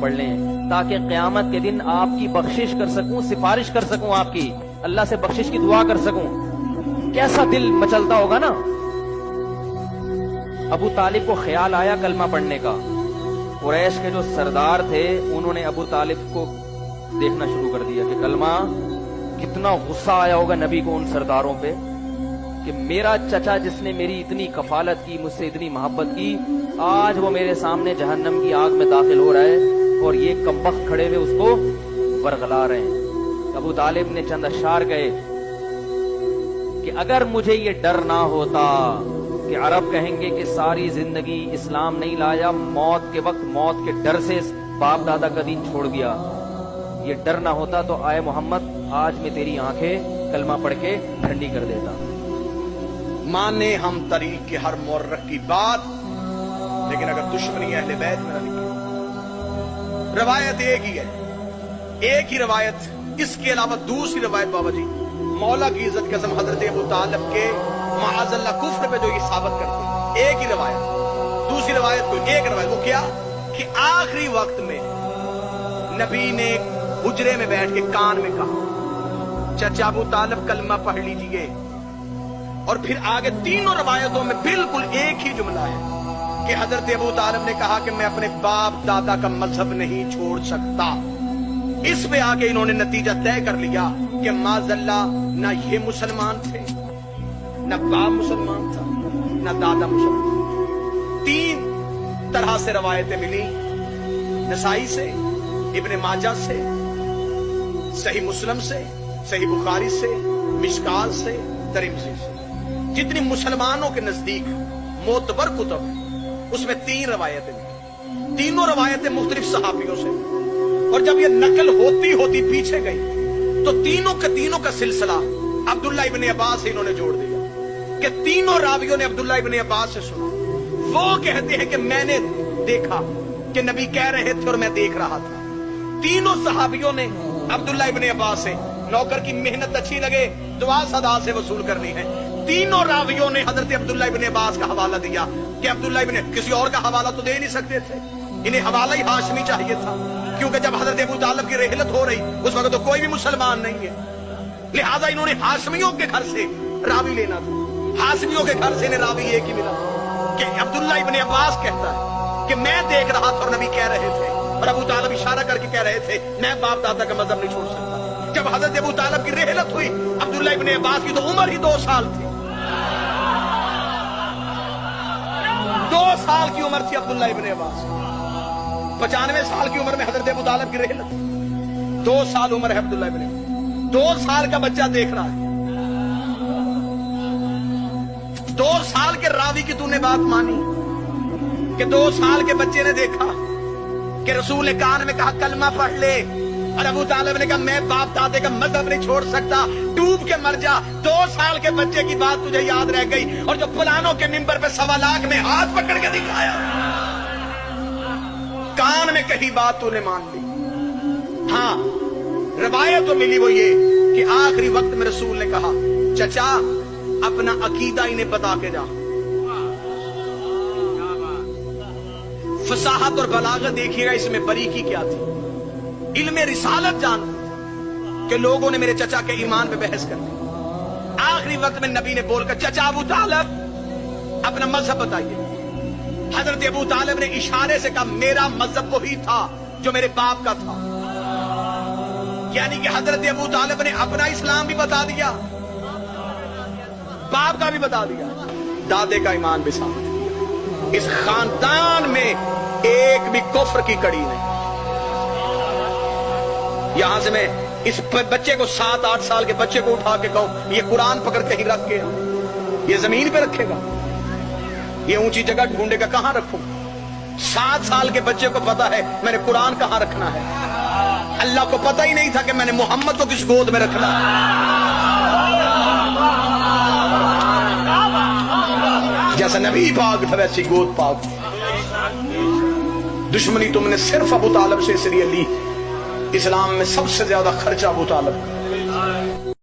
پڑھ لیں تاکہ قیامت کے دن آپ کی بخشش کر سکوں، سفارش کر سکوں، آپ کی اللہ سے بخشش کی دعا کر سکوں۔ کیسا دل مچلتا ہوگا نا۔ ابو طالب کو خیال آیا کلمہ پڑھنے کا۔ قریش کے جو سردار تھے انہوں نے ابو طالب کو دیکھنا شروع کر دیا کہ کلمہ، کتنا غصہ آیا ہوگا نبی کو ان سرداروں پہ کہ میرا چچا جس نے میری اتنی کفالت کی، مجھ سے اتنی محبت کی، آج وہ میرے سامنے جہنم کی آگ میں داخل ہو رہا ہے اور یہ کمبخت کھڑے ہوئے اس کو ورغلا رہے ہیں۔ ابو طالب نے چند اشعار کہے کہ اگر مجھے یہ ڈر نہ ہوتا کہ عرب کہیں گے کہ ساری زندگی اسلام نہیں لایا، موت کے وقت موت کے ڈر سے باپ دادا کا دین چھوڑ گیا، یہ ڈر نہ ہوتا تو آئے محمد آج میں تیری آنکھیں کلمہ پڑھ کے ٹھنڈی کر دیتا۔ مانے ہم طریق کے ہر مورخ کی بات، لیکن اگر دشمنی اہل بیت میں نہ لکھے۔ روایت ایک ہی ہے، ایک ہی روایت، اس کے علاوہ دوسری روایت بابا جی مولا کی عزت قسم حضرت ابو طالب کے معاذ اللہ کفر پہ جو یہ ثابت کرتے ہیں، ایک ہی روایت۔ دوسری روایت کوئی ایک روایت، وہ کیا کہ آخری وقت میں نبی نے حجرے میں بیٹھ کے کان میں کہا چچا ابو طالب کلمہ پڑھ لیجئے، اور پھر آگے تینوں روایتوں میں بالکل ایک ہی جملہ ہے کہ حضرت ابو طالب نے کہا کہ میں اپنے باپ دادا کا مذہب نہیں چھوڑ سکتا۔ اس پہ آگے انہوں نے نتیجہ طے کر لیا کہ معاذ اللہ نہ یہ مسلمان تھے، نہ باپ مسلمان تھا، نہ دادا مسلمان۔ تین طرح سے روایتیں ملی، نسائی سے، ابن ماجہ سے، صحیح مسلم سے، صحیح بخاری سے، مشکات سے، ترمذی سے۔ جتنی مسلمانوں کے نزدیک معتبر کتب ہیں اس میں تین روایتیں ملی، تینوں روایتیں مختلف صحابیوں سے، اور جب یہ نقل ہوتی ہوتی پیچھے گئی تو تینوں کا سلسلہ عبداللہ ابن عباس سے انہوں نے جوڑ دیا کہ تینوں راویوں نے عبداللہ ابن عباس سے سنا۔ وہ کہتے ہیں کہ میں نے دیکھا کہ نبی کہہ رہے تھے اور میں دیکھ رہا تھا۔ تینوں صحابیوں نے عبداللہ ابن عباس سے، نوکر کی محنت اچھی لگے دعا صدا سے وصول کرنی ہے، تینوں راویوں نے حضرت عبداللہ ابن عباس کا حوالہ دیا کہ عبداللہ ابن، کسی اور کا حوالہ تو دے نہیں سکتے تھے، انہیں حوالہ ہی ہاشمی چاہیے تھا، کیونکہ جب حضرت ابو طالب کی رحلت ہو رہی اس وقت تو کوئی بھی مسلمان نہیں ہے، لہذا انہوں نے ہاشمیوں کے گھر سے راوی لینا تھا۔ ہاشمیوں کے گھر سے انہیں راوی ایک ہی ملا کہ عبداللہ ابن عباس کہتا ہے کہ میں دیکھ رہا تھا اور نبی کہہ رہے تھے، اور ابو طالب اشارہ کر کے کہہ رہے تھے میں باپ دادا کا مذہب نہیں چھوڑ سکتا۔ جب حضرت ابو طالب کی رحلت ہوئی عبداللہ ابن عباس کی تو عمر ہی 2 سال تھی، 2 سال کی عمر تھی عبداللہ ابن عباس، 95 سال کی عمر میں حضرت ابو طالب کی رحلت، 2 سال عمر ہے عبداللہ ابن عباس، 2 سال کا بچہ دیکھ رہا ہے۔ 2 سال کے راوی کی تو نے بات مانی کہ 2 سال کے بچے نے دیکھا کہ رسول نے کان میں کہا کلمہ پڑھ لے، اور ابو طالب نے کہا میں باپ دادے کا مذہب نہیں چھوڑ سکتا، ڈوب کے مر جا۔ 2 سال کے بچے کی بات تجھے یاد رہ گئی، اور جو فلانوں کے منبر پہ 1.25 لاکھ میں ہاتھ پکڑ کے دکھایا، کان میں کہی بات تو نے مان لی۔ ہاں روایت تو ملی وہ یہ کہ آخری وقت میں رسول نے کہا چچا اپنا عقیدہ انہیں بتا کے جا۔ فصاحت اور بلاغت دیکھیے گا اس میں باریکی کیا تھی، علم رسالت جان کہ لوگوں نے میرے چچا کے ایمان پہ بحث کر دی۔ آخری وقت میں نبی نے بول کر چچا ابو طالب اپنا مذہب بتائیے۔ حضرت ابو طالب نے اشارے سے کہا میرا مذہب وہی تھا جو میرے باپ کا تھا، یعنی کہ حضرت ابو طالب نے اپنا اسلام بھی بتا دیا، باپ کا بھی بتا دیا، دادے کا ایمان بھی ساتھ۔ اس خاندان میں ایک بھی کفر کی کڑی نہیں۔ یہاں سے میں اس بچے کو 7-8 سال کے بچے کو اٹھا کے کہوں یہ قرآن پکڑ کہیں رکھ کے، یہ زمین پہ رکھے گا، یہ اونچی جگہ ڈھونڈے گا، کہاں رکھوں؟ 7 سال کے بچے کو پتا ہے میں نے قرآن کہاں رکھنا ہے، اللہ کو پتہ ہی نہیں تھا کہ میں نے محمد کو کس گود میں رکھنا ہے۔ جیسا نبی پاک تھا ویسی گود پاک۔ دشمنی تم نے صرف ابو طالب سے اس لیے لی، اسلام میں سب سے زیادہ خرچہ ابو طالب۔